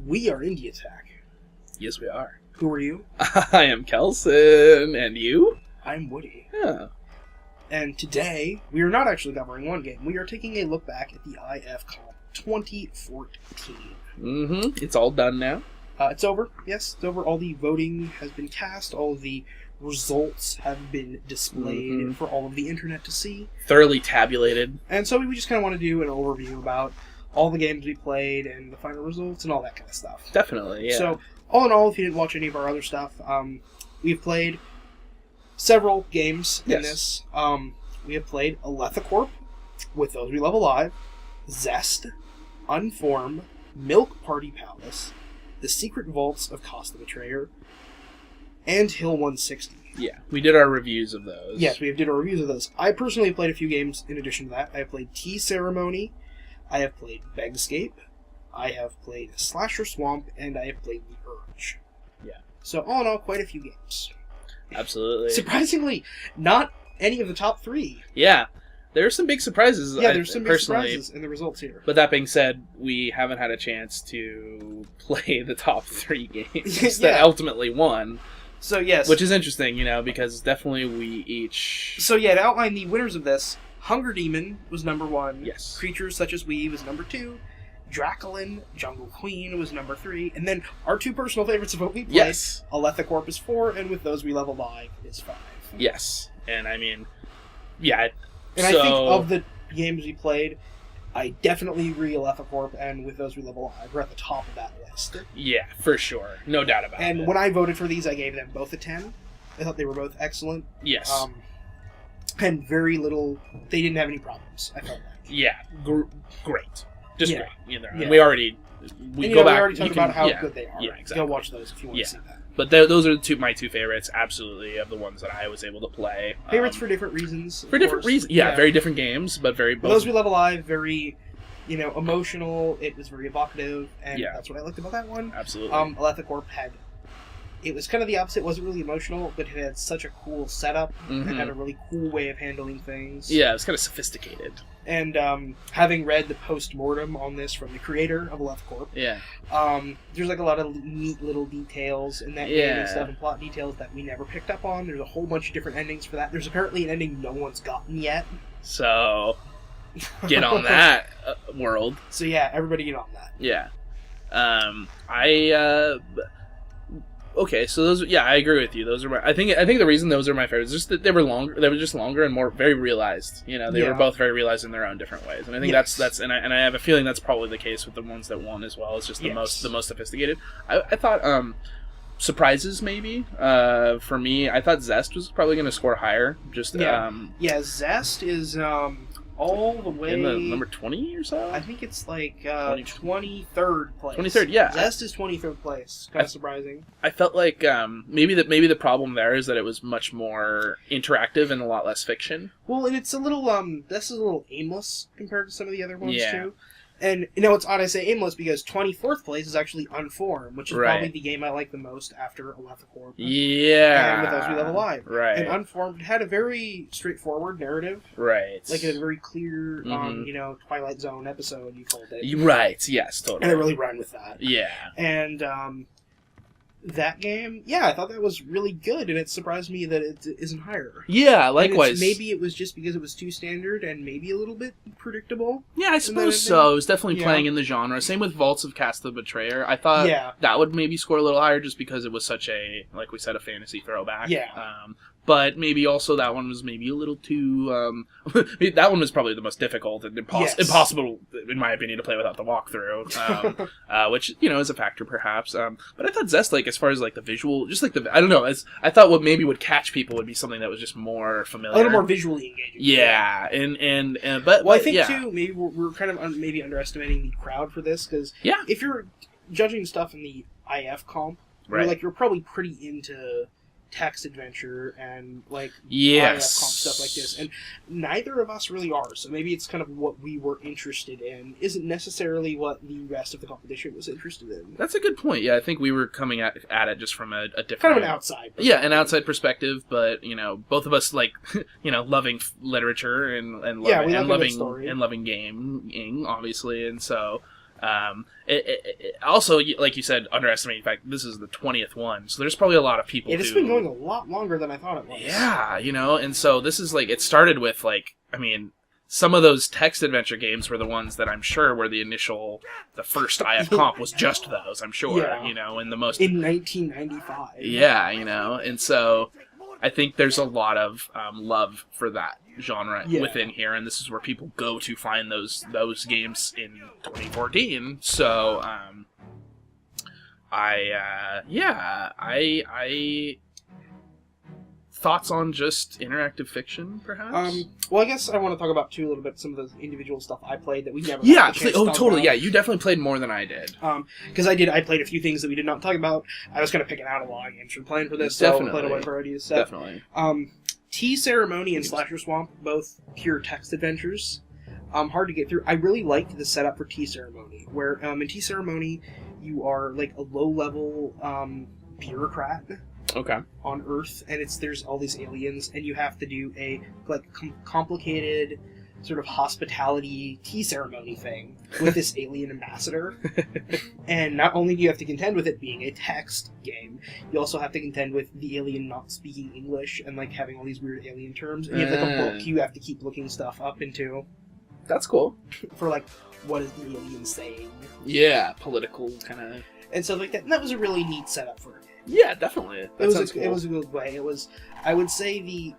We are Indie Attack. Yes, we are. Who are you? I am Kelson, and you? I'm Woody. Yeah. And today, we are not actually covering one game. We are taking a look back at the IFCOM 2014. Mm-hmm. It's all done now. It's over. Yes, it's over. All the voting has been cast. All of the results have been displayed for all of the internet to see. Thoroughly tabulated. And so we just kind of want to do an overview about all the games we played and the final results and all that kind of stuff. Definitely, yeah. So, all in all, if you didn't watch any of our other stuff, we've played several games in this. We have played Alethicorp, With Those We Love Alive, Zest, Unform, Milk Party Palace, The Secret Vaults of Cost the Betrayer, and Hill 160. Yeah, we did our reviews of those. Yes, we did our reviews of those. I personally played a few games in addition to that. I have played Tea Ceremony, I have played Begscape, I have played Slasher Swamp, and I have played The Urge. Yeah. So, all in all, quite a few games. Absolutely. Surprisingly, not any of the top three. Yeah. There are some big surprises. Yeah, there's some big surprises in the results here. But that being said, we haven't had a chance to play the top three games that ultimately won. So, yes. Which is interesting, because definitely we each... So, yeah, to outline the winners of this, Hunger Demon was number 1. Yes. Creatures Such as We was number 2. Draculin, Jungle Queen was number 3. And then our two personal favorites of what we played, yes. Alethicorp is 4, and With Those We Love Alive is 5. Yes. And I mean, yeah. And I think of the games we played, I definitely agree Alethicorp and With Those We Love Alive are at the top of that list. Yeah, for sure. No doubt about it. And when I voted for these, I gave them both a 10. I thought they were both excellent. Yes. And very little... They didn't have any problems, I felt like. Yeah. Great. Just great. Yeah. We already... We already talked about how good they are. Yeah, exactly. Go watch those if you want to see that. But those are my two favorites, absolutely, of the ones that I was able to play. Favorites for different reasons. For different reasons. Yeah, very different games, but very... With Those We Love Alive, very... emotional. It was very evocative, and that's what I liked about that one. Absolutely. Alethicorp had... It was kind of the opposite. It wasn't really emotional, but it had such a cool setup. It had a really cool way of handling things. Yeah, it was kind of sophisticated. And having read the post-mortem on this from the creator of Alethicorp, there's like a lot of neat little details in that game and stuff, and plot details that we never picked up on. There's a whole bunch of different endings for that. There's apparently an ending no one's gotten yet. So... Get on that world. So yeah, everybody get on that. Yeah. Okay, so those. Yeah, I agree with you. Those are I think the reason those are my favorites is just that they were longer. They were just longer and more very realized. They were both very realized in their own different ways. And I think that's and I have a feeling that's probably the case with the ones that won as well. It's just the most sophisticated. I thought surprises maybe for me. I thought Zest was probably going to score higher. Just Zest is all the way... In the number 20 or so? I think it's like 23rd place. 23rd, yeah. Zest is 23rd place. Kind of surprising. I felt like maybe the problem there is that it was much more interactive and a lot less fiction. Well, and it's a little... this is a little aimless compared to some of the other ones, too. And, it's odd I say aimless because 24th place is actually Unform, which is probably the game I like the most after Alethicorp. Yeah. And With Those We Love Alive. Right. And Unformed had a very straightforward narrative. Right. Like a very clear, Twilight Zone episode, you called it. Right, yes, totally. And it really rhymed with that. Yeah. And, that game, I thought that was really good, and it surprised me that it isn't higher. Yeah, likewise. Maybe it was just because it was too standard and maybe a little bit predictable. Yeah, I suppose so. It was definitely playing in the genre. Same with Vaults of Cast the Betrayer. I thought that would maybe score a little higher just because it was such a, like we said, a fantasy throwback. Yeah. But maybe also that one was maybe a little too... that one was probably the most difficult and impossible, in my opinion, to play without the walkthrough. Which, is a factor, perhaps. But I thought Zest, as far as, the visual... Just, I don't know. I thought what maybe would catch people would be something that was just more familiar. A little more visually engaging. Yeah. But I think, too, maybe we're kind of maybe underestimating the crowd for this, because if you're judging stuff in the IF comp, you're probably pretty into... text adventure and IF comp stuff like this, and neither of us really are, so maybe it's kind of what we were interested in isn't necessarily what the rest of the competition was interested in. That's a good point. I think we were coming at it just from a different kind of an outside an outside perspective, but both of us loving literature and loving gaming, obviously, and so Also, like you said, underestimating the fact this is the 20th one, so there's probably a lot of people. It's been going a lot longer than I thought it was. Yeah, and so this is like it started with some of those text adventure games were the ones that I'm sure were the first IF comp was just those. I'm sure, in the most in 1995. Yeah, and so I think there's a lot of love for that genre within here, and this is where people go to find those games in 2014. So, I thoughts on just interactive fiction, perhaps. Well, I guess I want to talk about too a little bit some of the individual stuff I played that we never. Totally. Yeah, you definitely played more than I did. Because I played a few things that we did not talk about. I was kind of picking out a lot of games for playing for this, so I played a wide variety of stuff. Definitely. Tea Ceremony and Slasher Swamp, both pure text adventures. Hard to get through. I really liked the setup for Tea Ceremony, where in Tea Ceremony you are like a low-level bureaucrat. Okay. On Earth, and there's all these aliens, and you have to do a complicated sort of hospitality tea ceremony thing with this alien ambassador. And not only do you have to contend with it being a text game, you also have to contend with the alien not speaking English and having all these weird alien terms. And you have a book you have to keep looking stuff up into. That's cool. For what is the alien saying? Yeah, political kind of and stuff like that. And that was a really neat setup for it. Yeah, definitely. It was a good way. I would say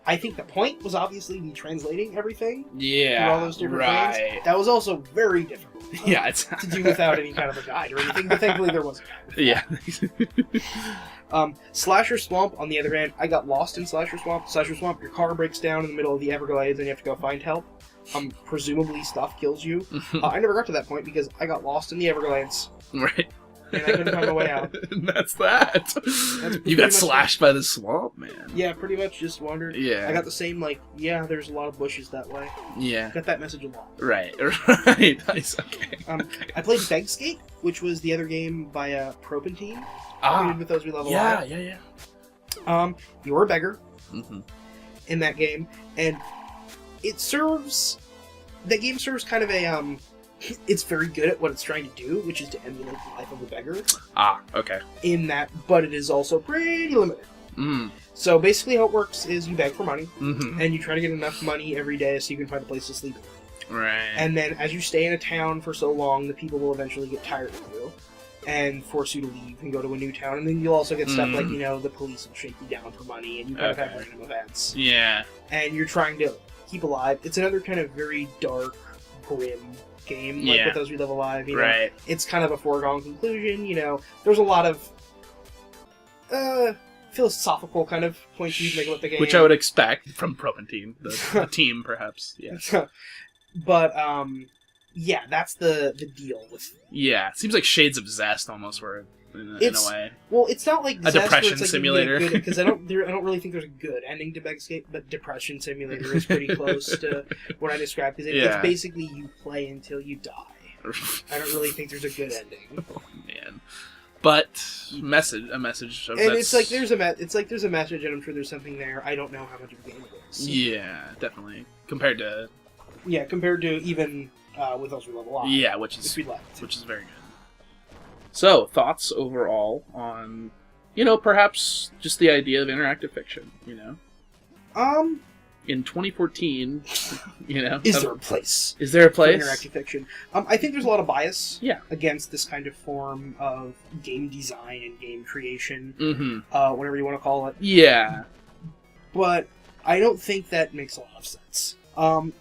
I think the point was obviously the translating everything. Yeah, all those different things. That was also very difficult. It's to do without any kind of a guide or anything. But thankfully there was a guide. Yeah. Slasher Swamp, on the other hand, I got lost in Slasher Swamp. Slasher Swamp, your car breaks down in the middle of the Everglades and you have to go find help. Presumably stuff kills you. I never got to that point because I got lost in the Everglades. Right. And I couldn't find my way out. That's that. You got slashed by the swamp, man. Yeah, pretty much just wandered. Yeah. I got the same, there's a lot of bushes that way. Yeah. Got that message a lot. Right. Nice, okay. I played Begscape, which was the other game by Propantine. With those we level up. Yeah. You were a beggar in that game, and that game serves kind of a, it's very good at what it's trying to do, which is to emulate the life of a beggar. Okay. But it is also pretty limited. So basically how it works is you beg for money, and you try to get enough money every day so you can find a place to sleep. Right. And then as you stay in a town for so long, the people will eventually get tired of you and force you to leave and go to a new town. And then you'll also get stuff like, the police will shake you down for money, and you kind of have random events. Yeah. And you're trying to keep alive. It's another kind of very dark, grim game, with those we live alive. Right. It's kind of a foregone conclusion. There's a lot of philosophical kind of points you make about the game, which I would expect from Propantine, the team, perhaps. Yeah. But that's the deal with. Yeah, it seems like Shades of Zest almost, were in a way. Well, it's not like a depression simulator, because I don't really think there's a good ending to Begscape, but Depression Simulator is pretty close to what I described, because it's basically you play until you die. I don't really think there's a good ending. Oh man. But a message. And it's there's a message, and I'm sure there's something there. I don't know how much of a game it is. Yeah, definitely. Compared to even with us we level up. Yeah, which is very good. So, thoughts overall on, perhaps just the idea of interactive fiction, In 2014, Is there a place? Is there a place? For interactive fiction. I think there's a lot of bias against this kind of form of game design and game creation, whatever you want to call it. Yeah. But I don't think that makes a lot of sense.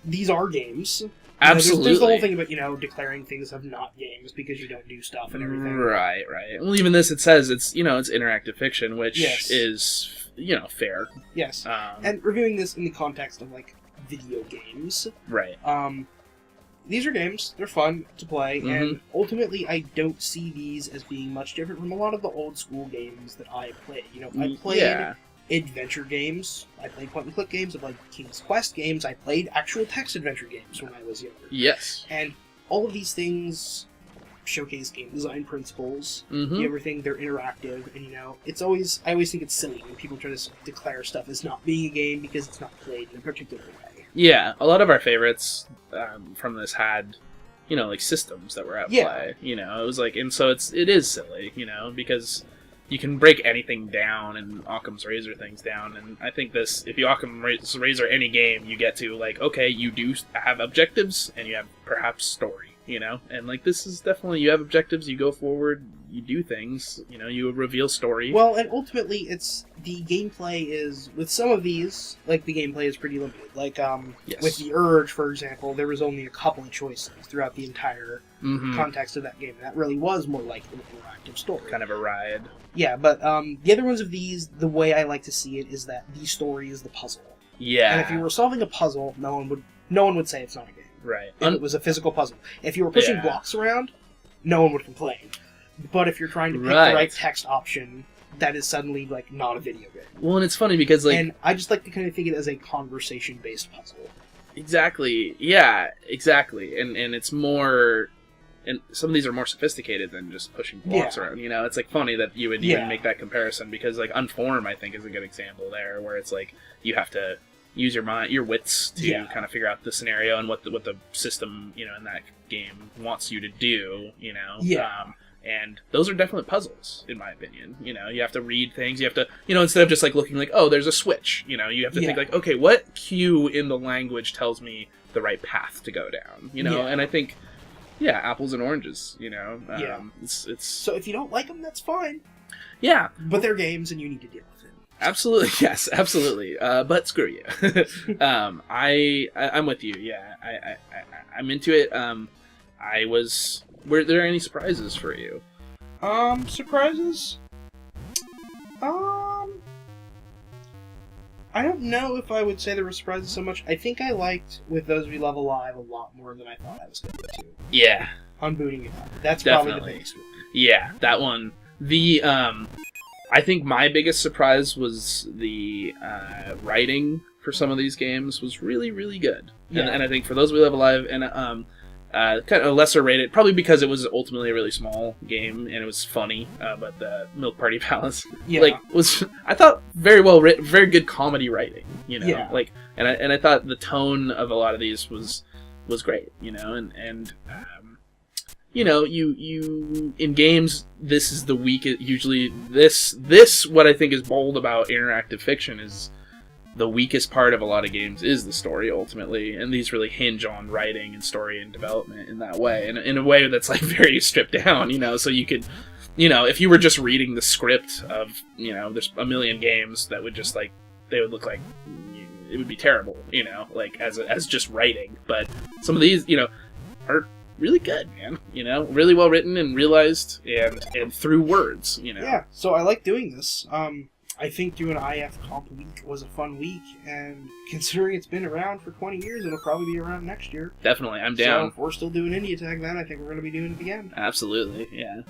These are games. Absolutely. There's the whole thing about, declaring things of not games because you don't do stuff and everything. Right. Well, even this, it says it's interactive fiction, which is, fair. Yes. And reviewing this in the context of, video games. Right. These are games. They're fun to play, and ultimately I don't see these as being much different from a lot of the old school games that I played. I played adventure games. I played point-and-click games. I played King's Quest games. I played actual text adventure games when I was younger. Yes. And all of these things showcase game design principles. Everything, they're interactive, and it's always. I always think it's silly when people try to declare stuff as not being a game because it's not played in a particular way. Yeah, a lot of our favorites from this had like systems that were at play. It was like, and so it is silly, because you can break anything down and Occam's Razor things down, and I think if you Occam's Razor any game, you get to like, okay, you do have objectives and you have perhaps story, and like this is definitely, you have objectives, you go forward, you do things, you reveal story. Well, and ultimately it's the gameplay is, with some of these, like the gameplay is pretty limited. Like with The Urge, for example, there was only a couple of choices throughout the entire context of that game. That really was more like an interactive story. Kind of a ride. Yeah, but the other ones of these, the way I like to see it is that the story is the puzzle. Yeah. And if you were solving a puzzle, no one would say it's not a game. Right. If it was a physical puzzle. If you were pushing blocks around, no one would complain. But if you're trying to pick the right text option, that is suddenly like not a video game. Well, and it's funny because like, and I just like to kind of think of it as a conversation-based puzzle. Exactly. Yeah. Exactly. And it's more. And some of these are more sophisticated than just pushing blocks around. It's like funny that you would even make that comparison, because like Unform, I think, is a good example there, where it's like you have to use your wits to kind of figure out the scenario and what the system in that game wants you to do. And those are definitely puzzles, in my opinion. You have to read things. You have to, instead of just like looking like, oh, there's a switch. You have to think like, okay, what cue in the language tells me the right path to go down? And I think. Yeah, apples and oranges, It's So if you don't like them, that's fine. Yeah. But they're games and you need to deal with them. Absolutely, yes, absolutely. But screw you. I'm with you, yeah. I'm into it. Were there any surprises for you? Surprises? I don't know if I would say there were surprises so much. I think I liked With Those We Love Alive a lot more than I thought I was going to. Yeah. On booting it up. That's definitely probably the biggest one. Yeah, that one. I think my biggest surprise was the writing for some of these games was really, really good. Yeah. And I think For Those We Love Alive, and kind of lesser rated, probably because it was ultimately a really small game and it was funny. But the Milk Party Palace, was, I thought, very well written, very good comedy writing. And I thought the tone of a lot of these was great. You in games, this is the weak. Usually, this what I think is bold about interactive fiction is the weakest part of a lot of games is the story ultimately, and these really hinge on writing and story and development in that way, and in a way that's like very stripped down. So you could, if you were just reading the script of, there's a million games that would just like, they would look like, it would be terrible, like as just writing. But some of these, are really good, man. Really well written and realized, and through words. Yeah. So I like doing this. I think doing IF Comp Week was a fun week, and considering it's been around for 20 years, it'll probably be around next year. Definitely, I'm down. So if we're still doing Indie Attack, then I think we're going to be doing it again. Absolutely, yeah.